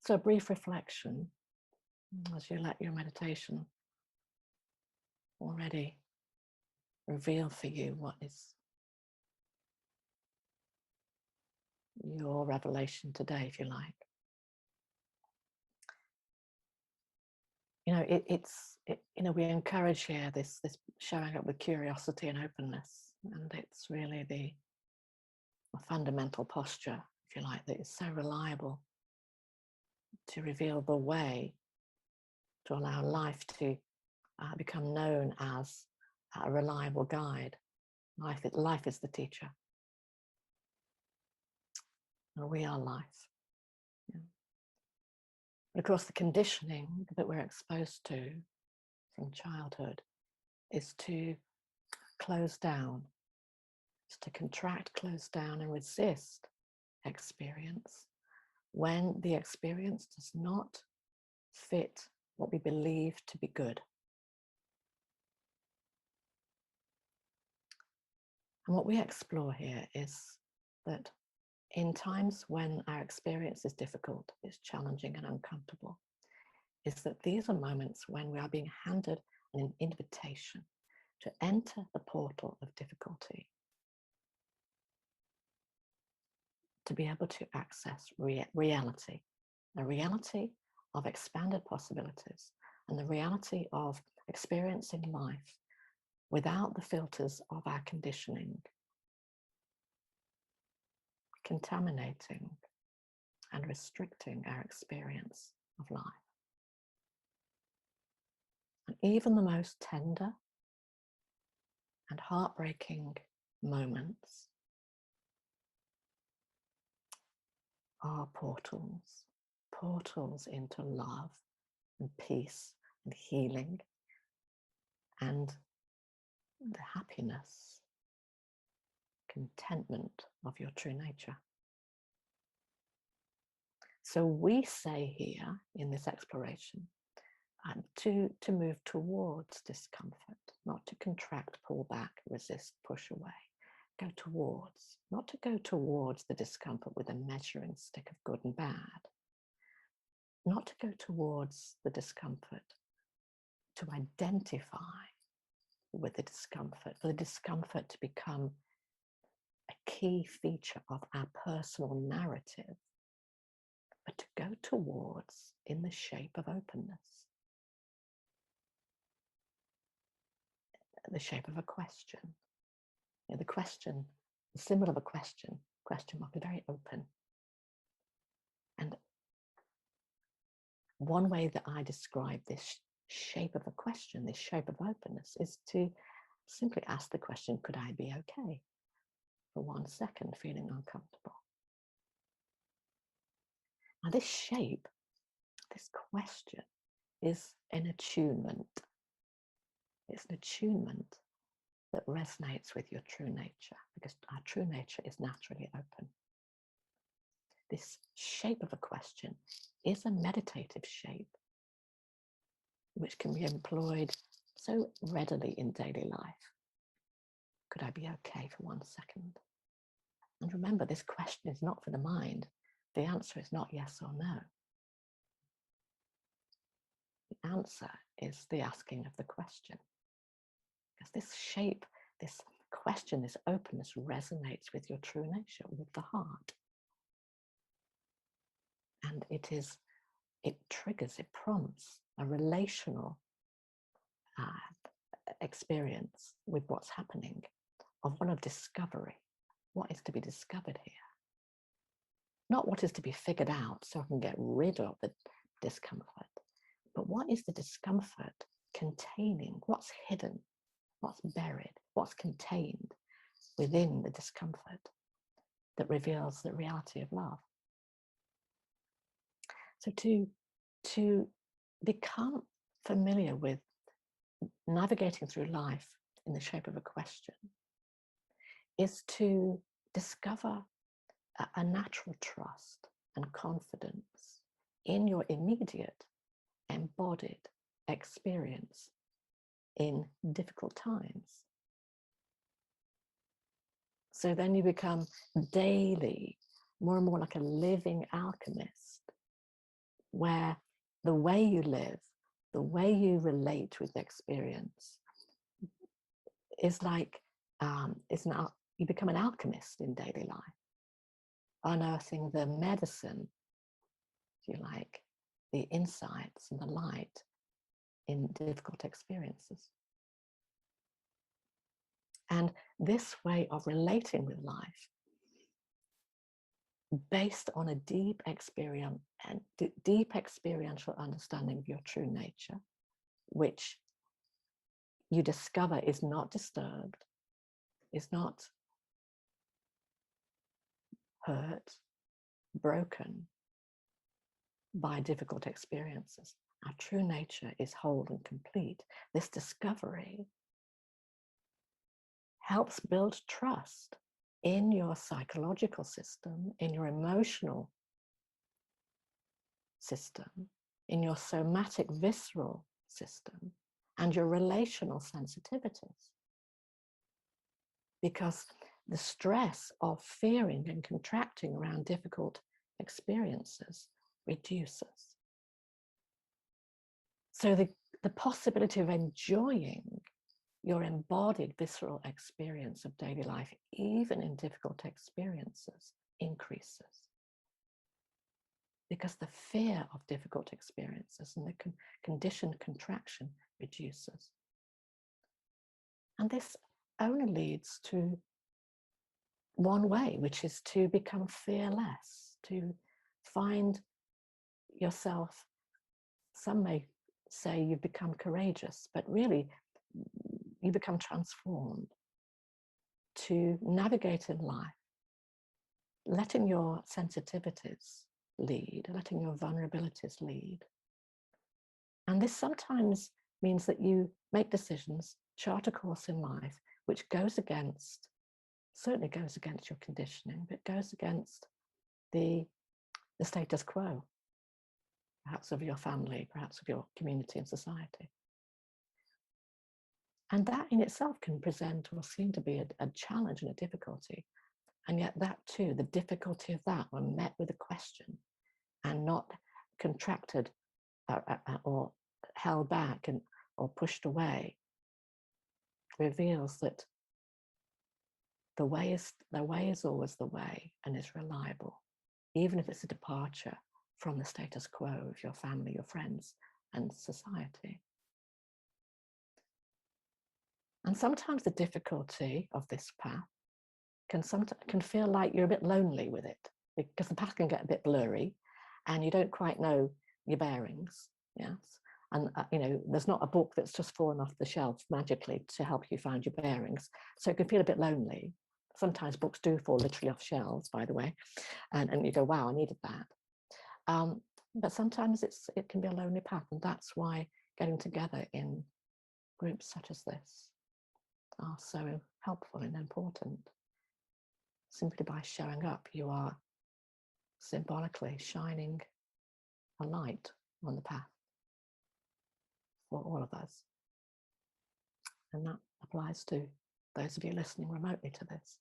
So a brief reflection as you let your meditation already reveal for you what is your revelation today, if you like. You know, we encourage here this showing up with curiosity and openness, and it's really the fundamental posture, if you like, that is so reliable to reveal the way to allow life to become known as a reliable guide. Life is the teacher, and we are life. Yeah. But of course, the conditioning that we're exposed to from childhood is to close down, is to contract, close down, and resist experience when the experience does not fit what we believe to be good. And what we explore here is that in times when our experience is difficult, is challenging and uncomfortable, is that these are moments when we are being handed an invitation to enter the portal of difficulty, to be able to access reality, a reality of expanded possibilities, and the reality of experiencing life without the filters of our conditioning, contaminating and restricting our experience of life. And even the most tender and heartbreaking moments are portals into love and peace and healing and the happiness, contentment of your true nature. So we say here in this exploration to move towards discomfort, not to contract, pull back, resist, push away. Go towards, not to go towards the discomfort with a measuring stick of good and bad, not to go towards the discomfort to identify with the discomfort, for the discomfort to become a key feature of our personal narrative, but to go towards in the shape of openness, the shape of a question. You know, the question, the symbol of a question mark, is very open. And one way that I describe this shape of a question, this shape of openness, is to simply ask the question, could I be okay for 1 second, feeling uncomfortable? Now this shape, this question, is an attunement. It's an attunement that resonates with your true nature, because our true nature is naturally open. This shape of a question is a meditative shape which can be employed so readily in daily life. Could I be okay for 1 second? And remember, this question is not for the mind. The answer is not yes or no. The answer is the asking of the question. Because this shape, this question, this openness resonates with your true nature, with the heart. And it triggers, it prompts a relational experience with what's happening, of one of discovery. What is to be discovered here? Not what is to be figured out so I can get rid of the discomfort, but what is the discomfort containing? What's hidden? What's buried? What's contained within the discomfort that reveals the reality of love? So to become familiar with navigating through life in the shape of a question is to discover a natural trust and confidence in your immediate embodied experience in difficult times. So then you become daily more and more like a living alchemist, where the way you live, the way you relate with the experience is like, you become an alchemist in daily life, unearthing the medicine, if you like, the insights and the light in difficult experiences. And this way of relating with life, based on a deep experiential understanding of your true nature, which you discover is not disturbed, is not hurt, broken by difficult experiences. Our true nature is whole and complete. This discovery helps build trust in your psychological system, in your emotional system, in your somatic visceral system, and your relational sensitivities. Because the stress of fearing and contracting around difficult experiences reduces. So the possibility of enjoying your embodied visceral experience of daily life, even in difficult experiences, increases. Because the fear of difficult experiences and the conditioned contraction reduces. And this only leads to one way, which is to become fearless, to find yourself, some may say you've become courageous, but really you become transformed to navigate in life, letting your sensitivities lead, letting your vulnerabilities lead. And this sometimes means that you make decisions, chart a course in life, which certainly goes against your conditioning, but goes against the status quo, perhaps of your family, perhaps of your community and society. And that in itself can present or seem to be a challenge and a difficulty. And yet that too, the difficulty of that, when met with a question and not contracted or held back or pushed away, reveals that the way is always the way and is reliable, even if it's a departure from the status quo of your family, your friends, and society. And sometimes the difficulty of this path can feel like you're a bit lonely with it, because the path can get a bit blurry and you don't quite know your bearings. Yes. And there's not a book that's just fallen off the shelf magically to help you find your bearings. So it can feel a bit lonely. Sometimes books do fall literally off shelves, by the way, and you go, wow, I needed that. But sometimes it can be a lonely path, and that's why getting together in groups such as this are so helpful and important. Simply by showing up, you are symbolically shining a light on the path for all of us. And that applies to those of you listening remotely to this.